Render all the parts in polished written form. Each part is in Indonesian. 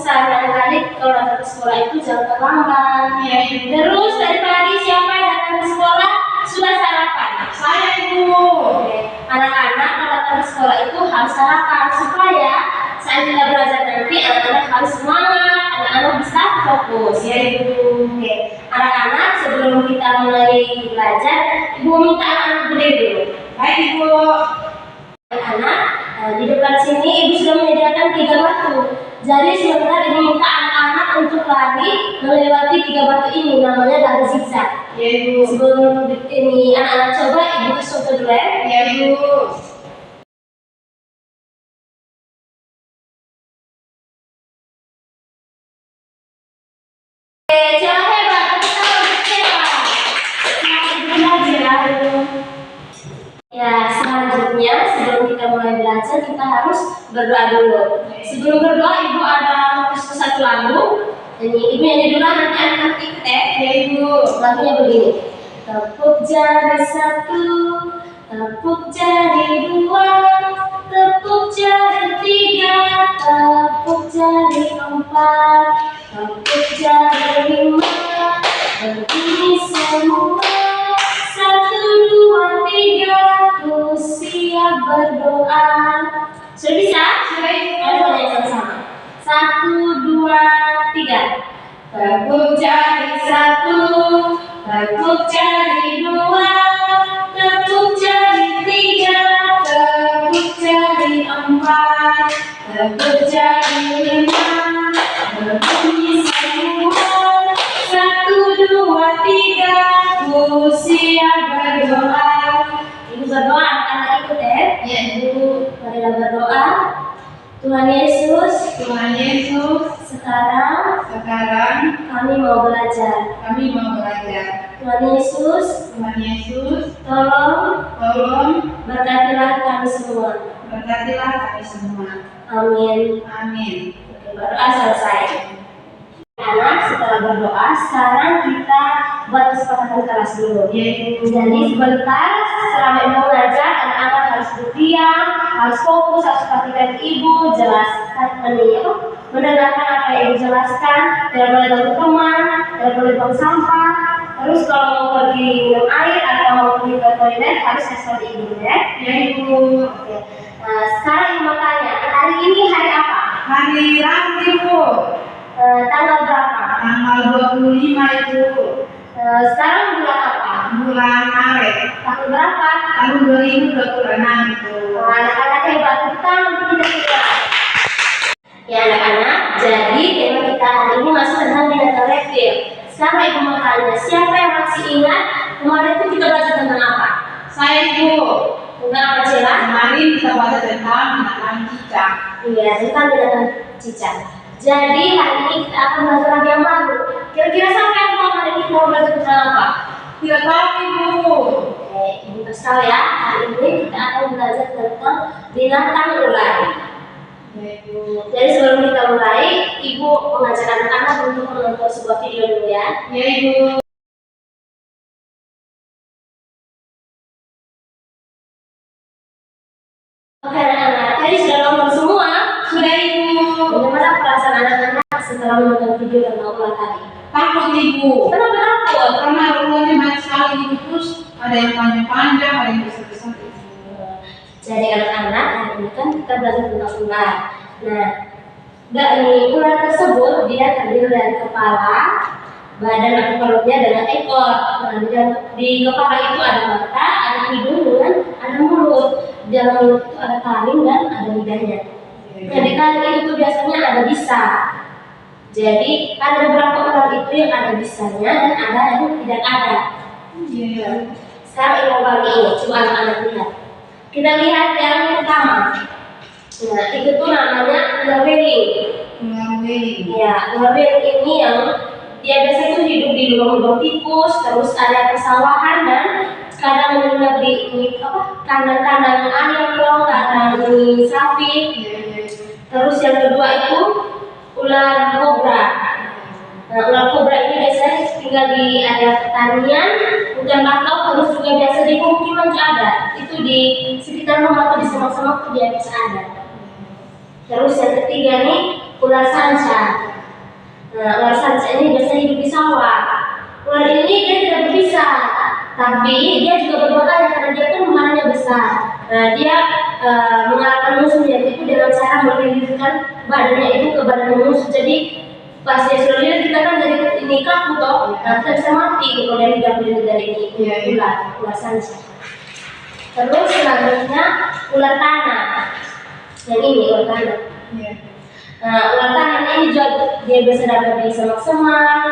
pesan adik-adik kalau datang ke sekolah itu jangan terlambat. Ya, Terus tadi pagi siapa yang datang ke sekolah sudah sarapan? saya Ibu. Anak-anak kalau datang ke sekolah itu harus sarapan supaya saat kita belajar nanti anak-anak harus semangat, anak-anak bisa fokus. Ya Ibu. Anak-anak sebelum kita mulai belajar, Ibu minta anak-anak berdiri dulu. Baik Ibu. Anak, di depan sini Ibu sudah menyediakan 3 batu. Jadi sebentar Ibu minta anak-anak untuk lari melewati 3 batu ini, namanya lari zigzag. Ya Ibu. Sebelum ini anak-anak coba, Ibu coba dulu ya. Ya Ibu. Jangan hebat, tapi kita harus hebat. Belajar. Ya, selanjutnya sebelum kita mulai belajar kita harus berdoa dulu. Sebelum berdoa Ibu ada satu lagu. Ini Ibu nyanyi dulu, nanti anak ikut ya. Ya Ibu. Lagunya begini. Tepuk jari 1, tepuk jari 2, tepuk jari 3, tepuk jari 4, tepuk jari 5, berdiri semua. 1, 2, 3, ku siap berdoa. Sudah bisa? Sudah Ibu. Ayo mulai sama-sama. 1, 2, 3. Tepuk jari 1, tepuk jari 2, tepuk jari 3, tepuk jari 4, tepuk jari 5, berbunyi semua. 1, 2, 3, ku siap berdoa. Ibu berdoa, anak-anak ikut ya. Ya Ibu. Marilah berdoa. Tuhan Yesus, Tuhan Yesus, sekarang sekarang kami mau belajar. kami mau belajar. Tuhan Yesus, Tuhan Yesus, tolong tolong berkatilah kami semua. berkatilah kami semua. Amin. Amin. Oke, berdoa selesai. Anak, setelah berdoa, sekarang kita buat kesepakatan kelas dulu. Yaitu Jadi sebentar selama Ibu mengajar, anak-anak harus berdiam, harus fokus, harus perhatikan Ibu, jelaskan mendengarkan apa yang Ibu jelaskan, tidak boleh ganggu teman, tidak boleh buang sampah. Terus kalau mau pergi minum air atau mau pergi ke toilet harus kasih Ibu ya. Ya Ibu. Oke. Nah, sekarang Ibu mau tanya, hari ini hari apa? Hari Rabu Ibu. Tanggal berapa? Tanggal 25 Ibu. Sekarang bulan apa? Bulan Maret. Tahun berapa? Tahun 2026 Ibu. Anak-anak hebat, kita tidak. Ya anak-anak, jadi tema kita hari ini masih tentang binatang reptil. Sekarang Ibu mau tanya, siapa yang masih ingat kemarin itu kita belajar tentang apa? Saya Ibu. Tentang apa Cila? Kemarin kita baca tentang binatang cicak. Iya, tentang binatang cicak. Jadi hari ini kita akan belajar lagi yang baru. Kira-kira siapa yang tahu hari ini kita mau belajar tentang apa? Tidak tahu Ibu. Oke, Ibu kasih tahu ya. Hari ini kita akan belajar tentang binatang ular. Ya Ibu. Jadi sebelum kita mulai, Ibu mengajak anak-anak untuk menonton sebuah video dulu ya. Ya Ibu. Oke anak-anak, tadi sudah nonton semua? Sudah Ibu. Bagaimana perasaan anak-anak setelah menonton video tentang ular tadi? Takut Ibu. Kenapa takut? Karena ularnya banyak sekali Ibu, terus ada yang panjang-panjang, ada yang besar-besar Ibu. Jadi anak-anak, hari ini kan kita belajar tentang ular. Nah, dari ular tersebut dia terdiri dari kepala, badan atau perutnya dengan ekor. Nah, di kepala itu ada mata, ada hidung dan ada mulut. Di dalam mulut itu ada taring dan ada lidahnya. Nah, di taring itu biasanya ada bisa. Jadi ada beberapa ular itu yang ada bisanya dan ada yang tidak ada. Iya. Sekarang Ibu bagi ini, coba anak-anak lihat. Kita lihat yang pertama. Nah, itu tuh namanya ular beling. Ular beling. Ya, ular beling ini yang dia biasanya tuh hidup di lubang-lubang tikus, terus ada persawahan dan kadang menginap di kandang-kandang ayam, kandang ini sapi. Terus yang kedua itu ular kobra. Nah, ular kobra ini biasanya tinggal di area pertanian, hutan bakau, terus juga biasa di pemukiman juga ada. Itu di sekitar rumah atau di semak-semak tuh dia bisa ada. Terus yang ketiga nih ular sanca. Nah, ular sanca ini biasanya hidup di sawah. Ular ini dia tidak berbisa, tapi dia juga berbahaya karena dia kan rumahnya besar. Nah, dia mengalahkan musuhnya itu dengan cara melilitkan badannya itu ke badan musuh. Jadi pas dia sudah lilit kita kan jadi ini kaku toh, nah kita bisa mati kalau dia tidak melindungi dari ini ular sanca. Terus selanjutnya ular tanah. Yang ini ular tanah. Nah, ular tanah ini juga dia biasa dapat di semak-semak,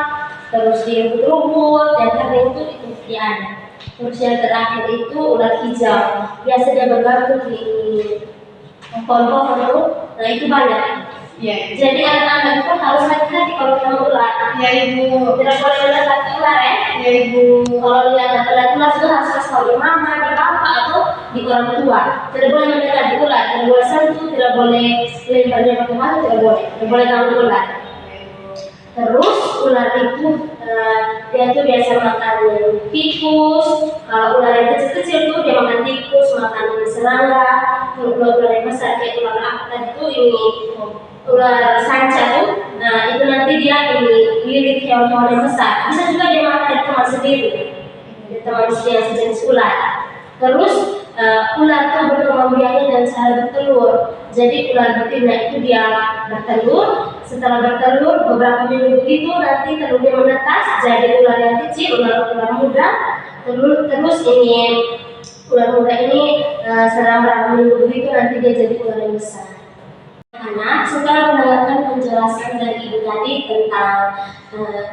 terus di rumput-rumput, dan karena itu dia ada. Terus yang terakhir itu ular hijau. Biasa dia bergantung di pohon-pohon itu, nah itu banyak. Jadi anak-anak itu harus hati-hati kalau ketemu ular. Ya Ibu. Tidak boleh mendekati ular ya. Ya Ibu. Kalau lihat ada ular itu harus kasih tahu di mama, di bapak atau di orang tua. Tidak boleh mendekati ular, tidak boleh sentuh, tidak boleh lemparnya pakai mata, tidak boleh ganggu ular. Terus ular itu dia tuh biasa makan tikus. Kalau ular yang kecil-kecil tuh dia makan tikus, makan serangga. Kalau ular yang besar kayak ular apa tadi tuh ini ular sanca tuh, nah itu nanti dia ini lilit hewan-hewan yang besar. Bisa juga dia makan dari teman sendiri, dari teman yang sejenis ular. Terus ular itu berkembang biaknya dan cara bertelur. Jadi ular betina itu dia bertelur. Setelah bertelur beberapa minggu begitu nanti telurnya menetas jadi ular yang kecil, ular muda. Terus ini ular muda ini selama beberapa minggu begitu nanti dia jadi ular yang besar. Anak setelah mendengarkan penjelasan dari ibu tadi tentang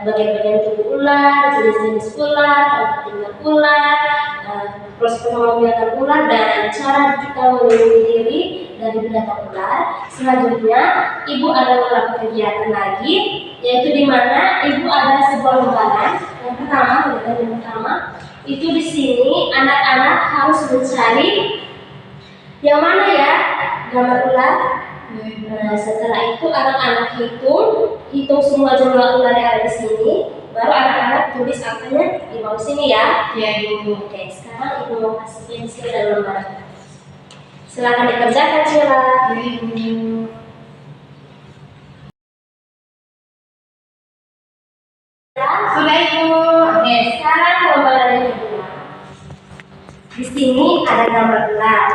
bagian-bagian tubuh ular, jenis-jenis ular, tempat tinggal ular, proses pengambilan ular, dan cara kita melindungi diri dari binatang ular. Selanjutnya, ibu ada beberapa kegiatan lagi, yaitu di mana ibu ada sebuah lembaran. Yang pertama, itu di sini anak-anak harus mencari yang mana ya gambar ular. Nah, setelah itu anak-anak hitung semua jumlah ular yang ada di sini, baru anak-anak tulis angkanya di bawah sini ya. Ya Ibu. Oke, sekarang ibu mau kasih pensil dan lembar. Silakan dikerjakan Cila. Ya Ibu. Sudah Ibu. Oke, sekarang lembaran yang kedua. Di sini ada gambar ular.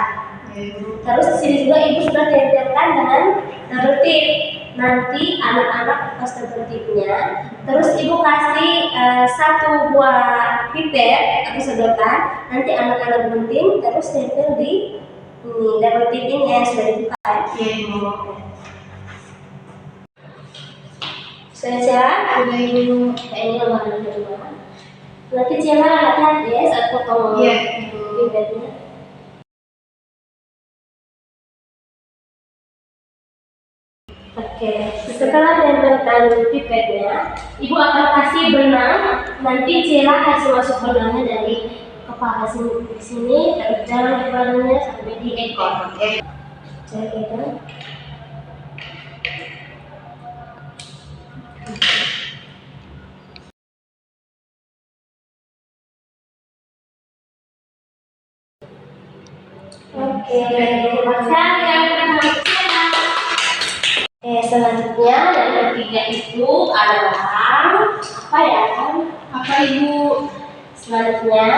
Terus di sini juga ibu sudah tempelkan dengan tertib. Nanti anak-anak pas tertibnya. Terus ibu kasih satu buah pipet atau sedotan. Nanti anak-anak gunting terus tempel di double tip ini yang sudah dibuka. Sudah Cila? Sudah Ibu. Ini lembaran kedua. Nanti Cila hati-hati ya saat potong pipetnya. Oke, setelah menempelkan pipetnya, ibu akan kasih benang. Nanti Cila kasih masuk benangnya dari kepala sini, terus jalan ke badannya sampai di ekor. Oke. Terima kasih. Selanjutnya yang ketiga itu adalah apa ya kan? Apa Ibu? Selanjutnya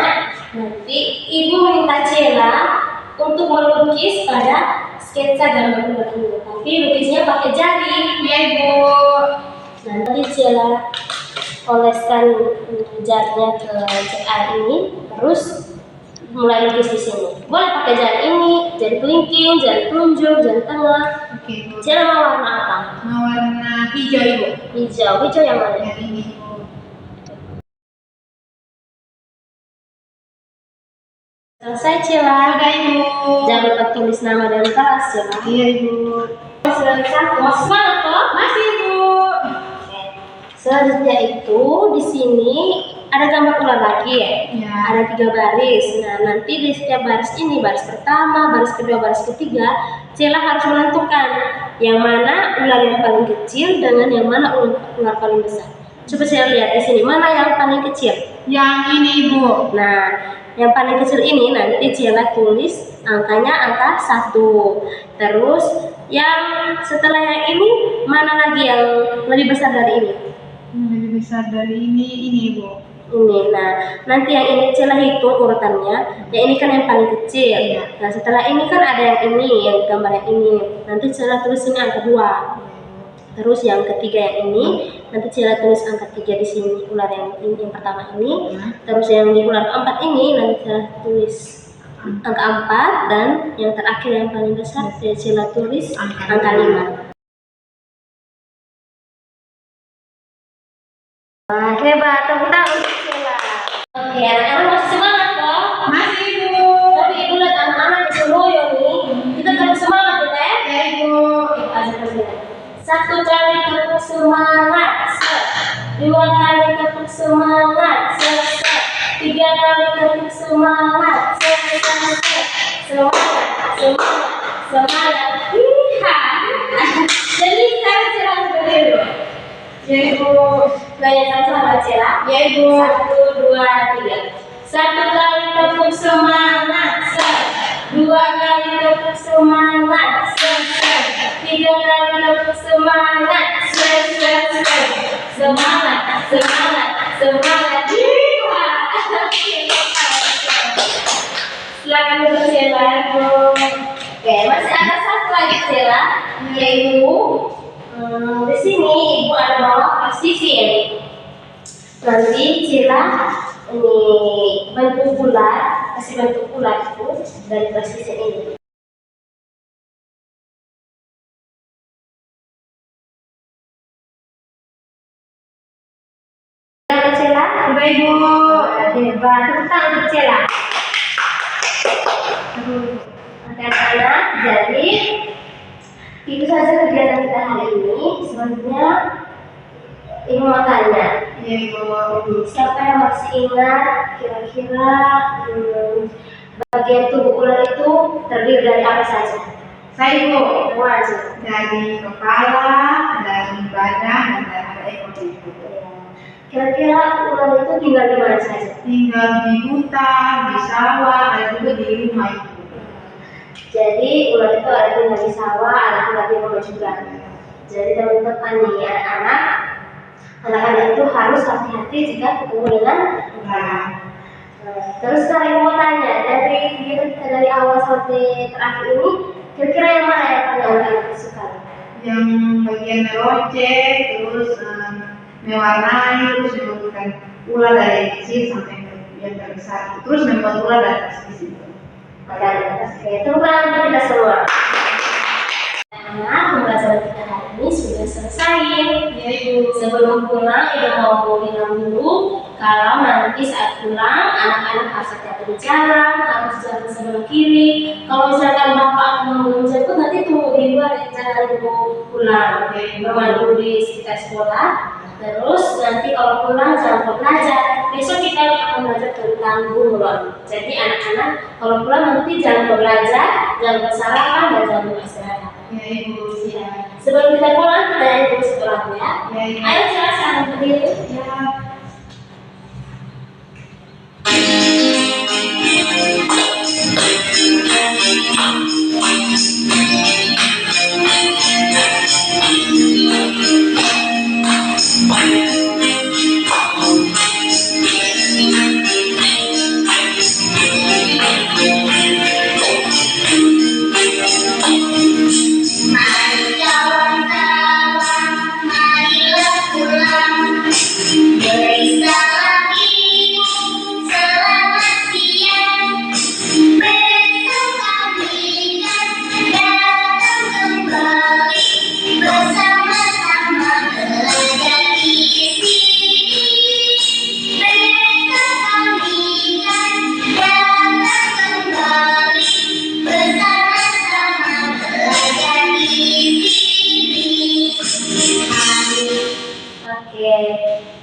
nanti ibu minta Cila untuk melukis pada sketsa gambar ular ini, tapi lukisnya pakai jari. Ya Ibu. Nanti Cila oleskan jarinya ke cat air ini, terus mulai lukis di sini. Boleh pakai jari ini, jari kelingking, jari telunjuk, jari tengah. Oke Ibu. Cila mau warna apa? Mau warna hijau Ibu. Hijau yang mana? Yang ini Ibu. Selesai Cila. Sudah Ibu. Jangan lupa tulis nama dan kelas Cila. Iya Ibu. Selanjutnya masih mana toh? Masih Ibu. Selanjutnya itu di sini ada gambar ular lagi ya. Ya. Ada 3 baris. Nah, nanti di setiap baris ini, baris pertama, baris kedua, baris ketiga, Cila harus menentukan yang mana ular yang paling kecil dengan yang mana ular paling besar. Coba saya lihat di sini, mana yang paling kecil? Yang ini Ibu. Nah, yang paling kecil ini nanti Cila tulis angkanya angka 1. Terus yang setelah yang ini, mana lagi yang lebih besar dari ini? Lebih besar dari ini Ibu. Ini. Nah, nanti yang ini Cila hitung urutannya. Yang ini kan yang paling kecil. Iya. Nah, setelah ini kan ada yang ini, yang gambar yang ini. Nanti Cila tulis ini angka 2. Terus yang ketiga yang ini, nanti Cila tulis angka 3 di sini, ular yang ini, yang pertama ini. Terus yang di ular keempat ini, nanti Cila tulis angka 4, dan yang terakhir yang paling besar, Cila tulis angka 5. Wah, hebat, tepuk tangan untuk Cila. Oke, anak-anak masih semangat kok? Masih Ibu. Tapi Ibu lihat anak-anak di Soloyo nih, kita terus semangat ya? Ya Ibu. Satu kali tepuk semangat, dua kali tepuk semangat, tiga kali tepuk semangat, semangat. Iya. Jadi sekarang Cila seperti itu. Ya Ibu. Bayangkan sama Cila. Ya Ibu. 1, 2, 3. Satu kali tepuk semangat, dua kali tepuk semangat, tiga kali tepuk semangat, semangat. Iya. Silakan duduk Cila. Oke, masih ada satu lagi Cila, yaitu di sini Ibu ada bawa presisi ini. Nanti Cila ini bentuk bulat, kasih bentuk bulat itu dari presisi ini. Cila, Sudah Ibu. hebat, tepuk tangan untuk Cila. Anak-anak, jadi itu saja kegiatan kita hari ini. Selanjutnya Ibu mau tanya, Ya Ibu. siapa yang masih ingat kira-kira bagian tubuh ular itu terdiri dari apa saja? Saya Ibu. Semua aja. Dari kepala, dari badan, dan dari ekor Ibu. Kira-kira ular itu tinggal di mana saja? Tinggal di hutan, di sawah, dan juga di rumah Ibu. Jadi ular itu ada tinggal di sawah, ada tinggal di rumah juga. Jadi teman-teman nih anak-anak itu harus hati-hati jika ketemu dengan ular. Terus sekarang mau tanya, dari kegiatan kita dari awal sampai terakhir ini, kira-kira yang mana yang paling anak-anak suka? Yang bagian merocek, terus mewarnai, terus membuatkan ular dari kecil sampai yang terbesar, terus membuat ular dari kecil. Oke, tepuk tangan untuk kita semua. Nah, pembelajaran kita hari ini sudah selesai. Ya Ibu. Sebelum pulang, Ibu mau bilang dulu kalau nanti saat pulang anak-anak harus hati-hati di jalan, harus jalan sebelah kiri. Kalau misalkan bapak akan menjemput, nanti tunggu di luar, jangan Ibu pulang. Memang di sekitar sekolah. Terus nanti kalau pulang jangan lupa belajar. Besok kita akan belajar tentang bunglon. Jadi anak-anak kalau pulang nanti jangan lupa belajar, jangan lupa sarapan, dan jangan lupa istirahat. Ya Ibu. Ya. Sebelum kita pulang kita Ibu sekolah ya. Ya Ibu. Ayo silakan berdiri. Ya.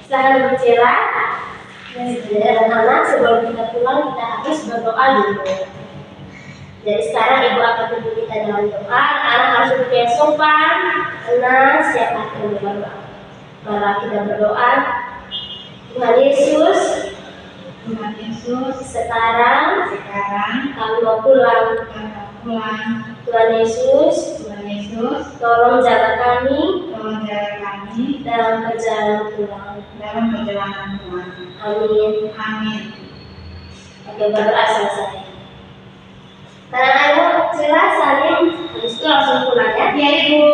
Silahkan berbicara. Jadi anak-anak sebelum kita pulang kita harus berdoa dulu. Jadi sekarang Ibu akan tuntut kita dalam doa. Anak harus duduk yang sopan, tenang, siap hati berdoa. Mari kita berdoa. Tuhan Yesus, Tuhan Yesus, sekarang kami mau pulang. Tuhan Yesus, tolong jaga kami dalam perjalanan pulang. Amin. Oke, berdoa selesai. Sekarang ayo sila saling, habis itu langsung pulang ya. Ya Ibu.